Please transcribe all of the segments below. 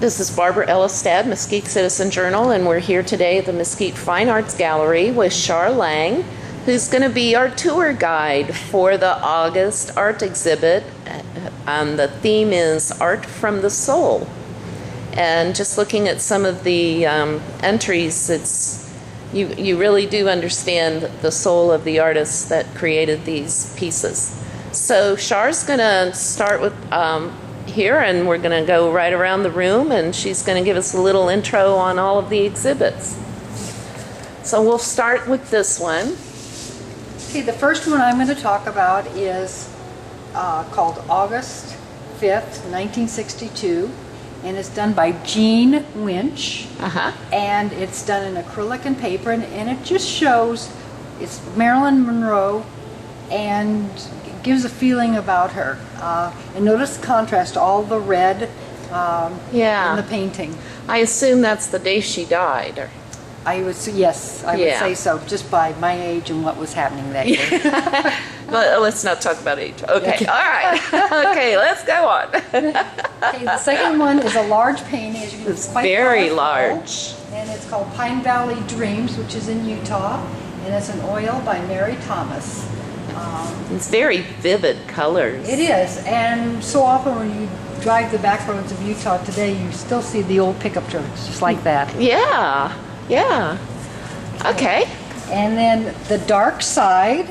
This is Barbara Ellistad, Mesquite Citizen Journal, and we're here today at the Mesquite Fine Arts Gallery with Char Lang, who's going to be our tour guide for the August art exhibit. The theme is Art from the Soul. And just looking at some of the entries, you really do understand the soul of the artist that created these pieces. So Char's going to start with here, and we're going to go right around the room, and she's going to give us a little intro on all of the exhibits. So we'll start with this one. Okay, the first one I'm going to talk about is called August 5th, 1962, and it's done by Jean Winch. And it's done in acrylic and paper, and it just shows it's Marilyn Monroe and gives a feeling about her. And notice the contrast, all the red in the painting. I assume that's the day she died. Or... I would say so, just by my age and what was happening that year. But let's not talk about age. Okay, all right. Okay, let's go on. Okay, the second one is a large painting. As you can It's very large. And it's called Pine Valley Dreams, which is in Utah. And it's an oil by Mary Thomas. It's very vivid colors. It is, and so often when you drive the back roads of Utah today, you still see the old pickup trucks, just like that. Yeah, yeah. Okay. And then The Dark Side,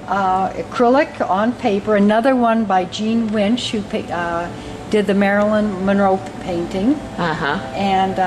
acrylic on paper, another one by Jean Winch, who did the Marilyn Monroe painting. And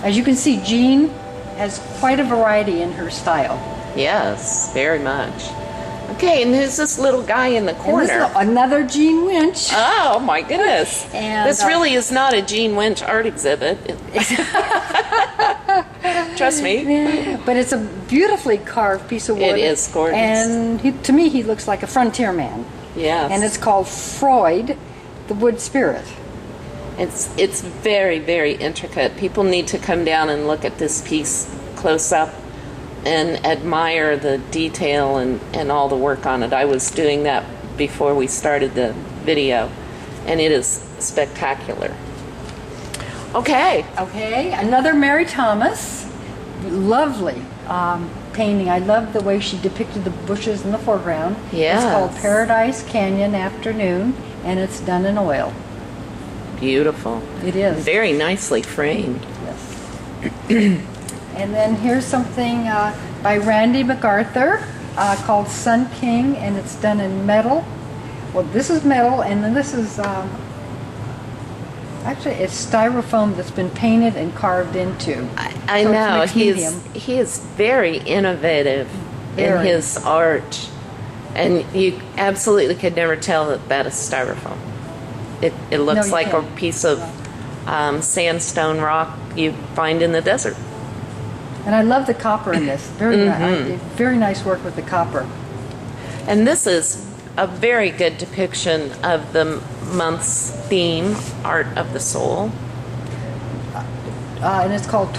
as you can see, Jean has quite a variety in her style. Yes, very much. Okay, and who's this little guy in the corner? Another Jean Winch. Oh my goodness. And this really is not a Jean Winch art exhibit. Trust me. But it's a beautifully carved piece of wood. It is gorgeous. And to me, he looks like a frontier man. Yes. And it's called Freud, the Wood Spirit. It's very, very intricate. People need to come down and look at this piece close up and admire the detail and all the work on it. I was doing that before we started the video, and it is spectacular. Okay. Okay, another Mary Thomas. Lovely painting. I love the way she depicted the bushes in the foreground. Yes. It's called Paradise Canyon Afternoon, and it's done in oil. Beautiful. It is. Very nicely framed. Yes. And then here's something by Randy MacArthur called Sun King, and it's done in metal. Well, this is metal, and then this is actually it's styrofoam that's been painted and carved into. I know he is very innovative in his art, and you absolutely could never tell that is styrofoam. It looks like a piece of sandstone rock you find in the desert. And I love the copper in this. Very nice work with the copper. And this is a very good depiction of the month's theme, Art of the Soul. And it's called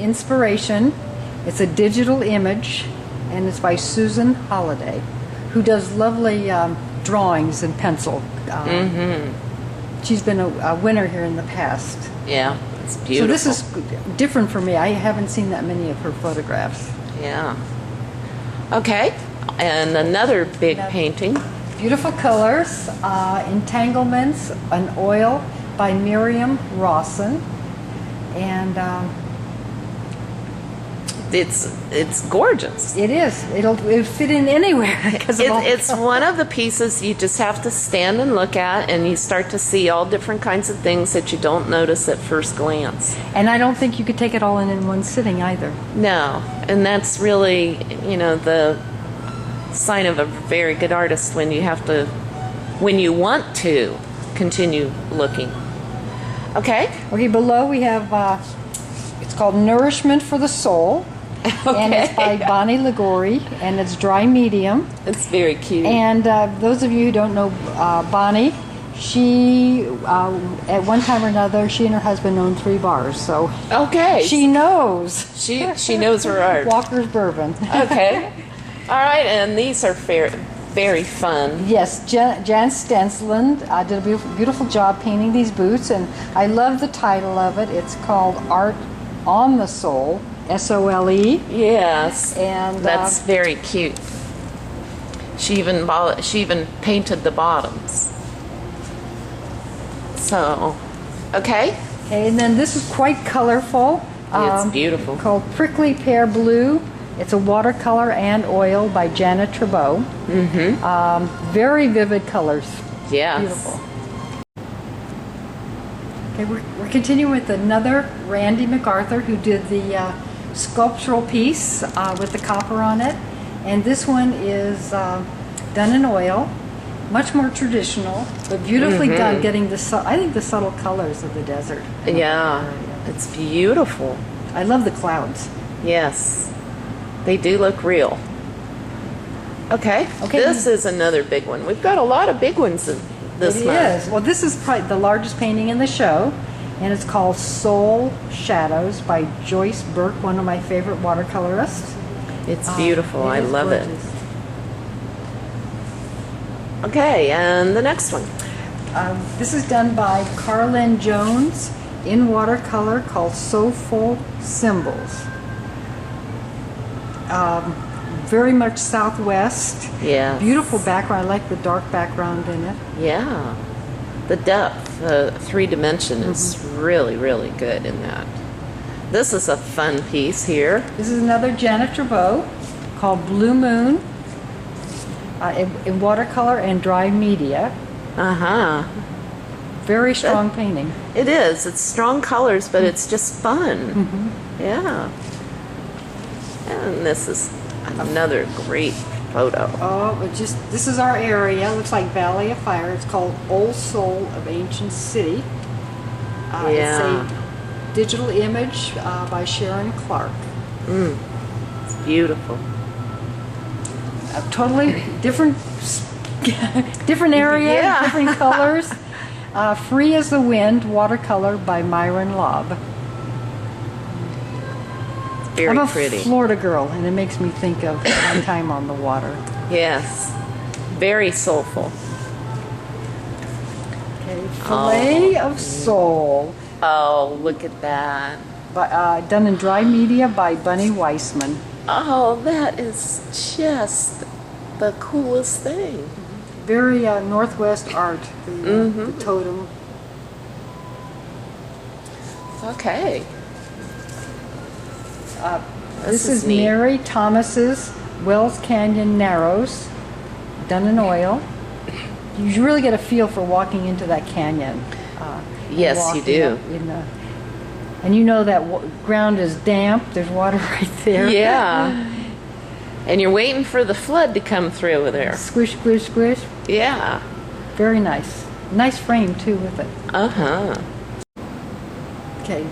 Inspiration. It's a digital image, and it's by Susan Holliday, who does lovely drawings in pencil. She's been a winner here in the past. Yeah. It's beautiful. So this is different for me. I haven't seen that many of her photographs. Yeah. Okay. And another big painting. Beautiful colors, Entanglements, an oil by Miriam Rawson. And it's gorgeous. It is. It'll fit in anywhere. It's one of the pieces you just have to stand and look at, and you start to see all different kinds of things that you don't notice at first glance. And I don't think you could take it all in one sitting either. No, and that's really, the sign of a very good artist when you want to continue looking. Okay. Okay, below we have, it's called Nourishment for the Soul. Okay. And it's by Bonnie Ligori, and it's dry medium. It's very cute. And those of you who don't know Bonnie, she, at one time or another, she and her husband owned 3 bars, so she knows. She knows her art. Walker's Bourbon. Okay. All right, and these are very fun. Yes, Jan Stensland did a beautiful job painting these boots, and I love the title of it. It's called Art on the Sole, S-O-L-E. Yes, And that's very cute. She even painted the bottoms. So, okay. Okay, and then this is quite colorful. It's beautiful. Called Prickly Pear Blue. It's a watercolor and oil by Janet Trabeau. Very vivid colors. Yes. Beautiful. Okay, we're continuing with another Randy MacArthur who did the sculptural piece with the copper on it. And this one is done in oil, much more traditional, but beautifully done, getting I think the subtle colors of the desert. Yeah, it's beautiful. I love the clouds. Yes, they do look real. Okay, this is another big one. We've got a lot of big ones this month. It is. Well, this is probably the largest painting in the show, and it's called Soul Shadows by Joyce Burke, one of my favorite watercolorists. It's beautiful. I love it. gorgeous. Okay, and the next one. This is done by Carlin Jones in watercolor called Soulful Symbols. Very much Southwest. Yeah. Beautiful background. I like the dark background in it. Yeah. The depth, the 3D is really, really good in that. This is a fun piece here. This is another Janet Trabeau called Blue Moon in watercolor and dry media. Very strong painting. It is. It's strong colors, but it's just fun. Yeah. And this is another great photo. Oh, this is our area. Looks like Valley of Fire. It's called Old Soul of Ancient City. It's a digital image by Sharon Clark. It's beautiful. Totally different, different area, Yeah. different colors. Free as the Wind, watercolor by Myron Lobb. Very I'm a pretty. Florida girl, and it makes me think of my time on the water. Yes. Very soulful. Okay, Fillet of Soul, Oh, look at that. done in dry media by Bunny Weissman. Oh, that is just the coolest thing. Very Northwest art, the totem. Okay. This is neat. Mary Thomas's Wells Canyon Narrows, done in oil. You really get a feel for walking into that canyon. Yes, you walking do. up and you know that ground is damp. There's water right there. Yeah. And you're waiting for the flood to come through there. Squish, squish, squish. Yeah. Very nice. Nice frame too with it. Okay.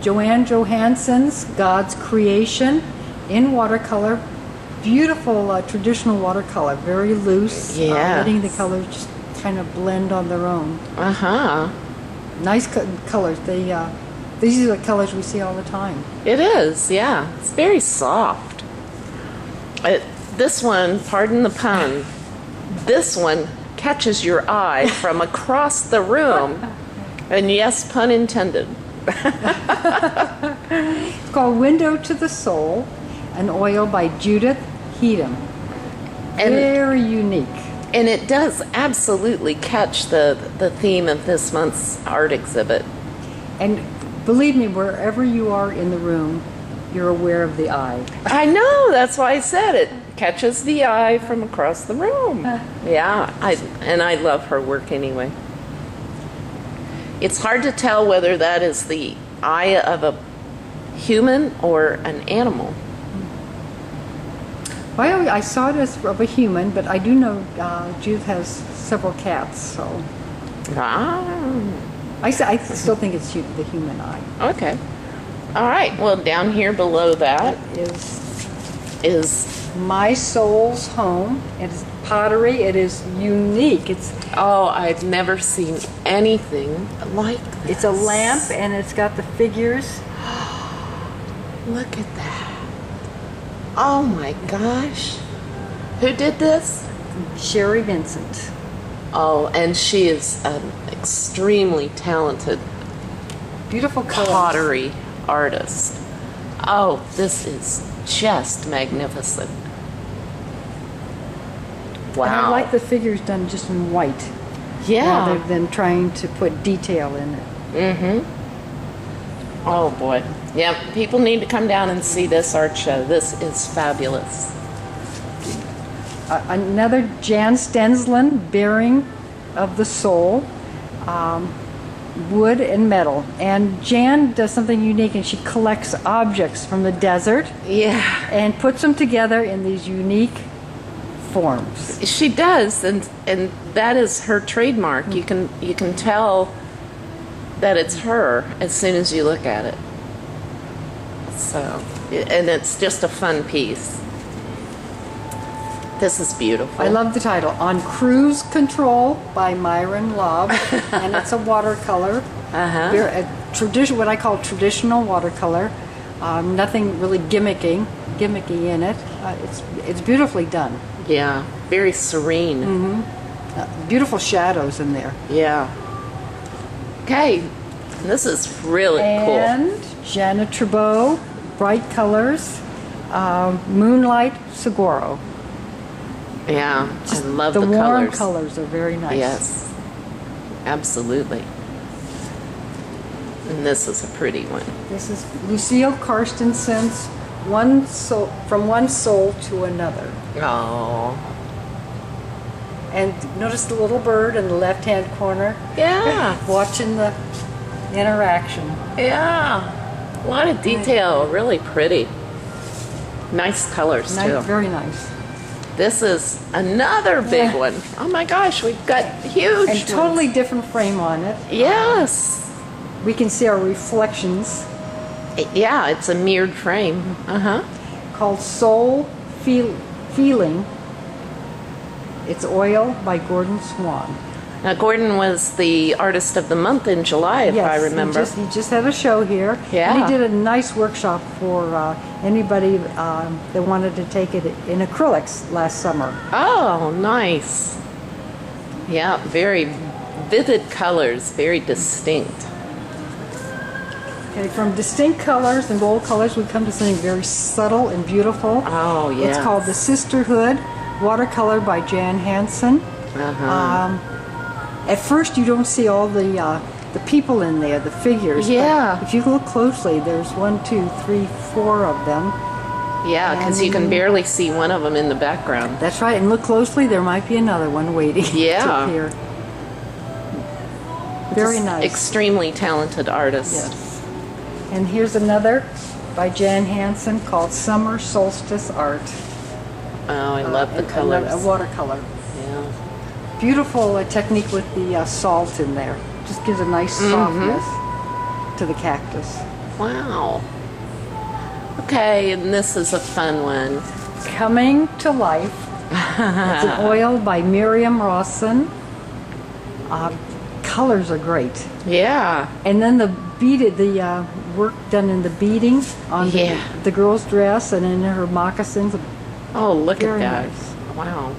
Joanne Johansson's God's Creation in watercolor. Beautiful traditional watercolor. Very loose. Yes. Letting the colors just kind of blend on their own. Nice colors. These are the colors we see all the time. It is, yeah. It's very soft. This one, pardon the pun, this one catches your eye from across the room. And yes, pun intended. It's called Window to the Soul, an oil by Judith Heatham. Very unique. And it does absolutely catch the theme of this month's art exhibit. And believe me, wherever you are in the room, you're aware of the eye. I know, that's why I said it. Catches the eye from across the room. Yeah, I love her work anyway. It's hard to tell whether that is the eye of a human or an animal. Well, I saw it as of a human, but I do know Judith has several cats, so I still think it's the human eye. Okay. All right. Well, down here below that is My Soul's Home. It's pottery. It is unique. I've never seen anything like this. It's a lamp, and it's got the figures. Look at that. Oh my gosh. Who did this? Sherry Vincent. Oh, and she is an extremely talented Beautiful colors. pottery artist. Oh, this is just magnificent. Wow. And I like the figures done just in white, Yeah. rather than trying to put detail in it. Mm-hmm. Oh boy. Yeah, people need to come down and see this art show. This is fabulous. Another Jan Stensland bearing of the soul, wood and metal. And Jan does something unique, and she collects objects from the desert Yeah. and puts them together in these unique forms. She does, and that is her trademark. You can tell that it's her as soon as you look at it. So, and it's just a fun piece. This is beautiful. I love the title, On Cruise Control by Myron Lobb, and it's a watercolor. What I call traditional watercolor. Nothing really gimmicky in it. It's beautifully done. Yeah, very serene. Beautiful shadows in there. Yeah. Okay, this is really And Jana Trabeau, bright colors, Moonlight Saguaro. cool. Yeah, I love The the warm colors. colors are very nice. Yes, absolutely. And this is a pretty one. This is Lucille Karstenson's From One Soul to Another. Oh, And notice the little bird in the left-hand corner, yeah, watching the interaction. yeah. A lot of detail, really pretty. Nice colors too. Very nice. This is another big one. Oh my gosh, we've got huge And totally ones. different frame on it. Yes. We can see our reflections. Yeah, it's a mirrored frame. Called Soul Feeling. It's oil by Gordon Swan. Now, Gordon was the artist of the month in July, if I remember. He just had a show here. Yeah. And he did a nice workshop for anybody that wanted to take it in acrylics last summer. Oh, nice. Yeah, very vivid colors, very distinct. Okay, from distinct colors and bold colors, we come to something very subtle and beautiful. Oh, yes. It's called The Sisterhood, watercolor by Jan Hansen. At first, you don't see all the people in there, the figures. Yeah. But if you look closely, there's 1, 2, 3, 4 of them. Yeah, because you can barely see one of them in the background. That's right. And look closely, there might be another one waiting Yeah. to appear. Very Just nice. Extremely talented artist. Yes. And here's another by Jan Hansen called Summer Solstice Art. Oh, I love the colors. A watercolor. Yeah. Beautiful technique with the salt in there. Just gives a nice softness to the cactus. Wow. Okay, and this is a fun one. Coming to Life. It's an oil by Miriam Rawson. Colors are great. Yeah. And then the work done in the beading on Yeah. the girl's dress and in her moccasins. Oh, look Very at that. nice. Wow.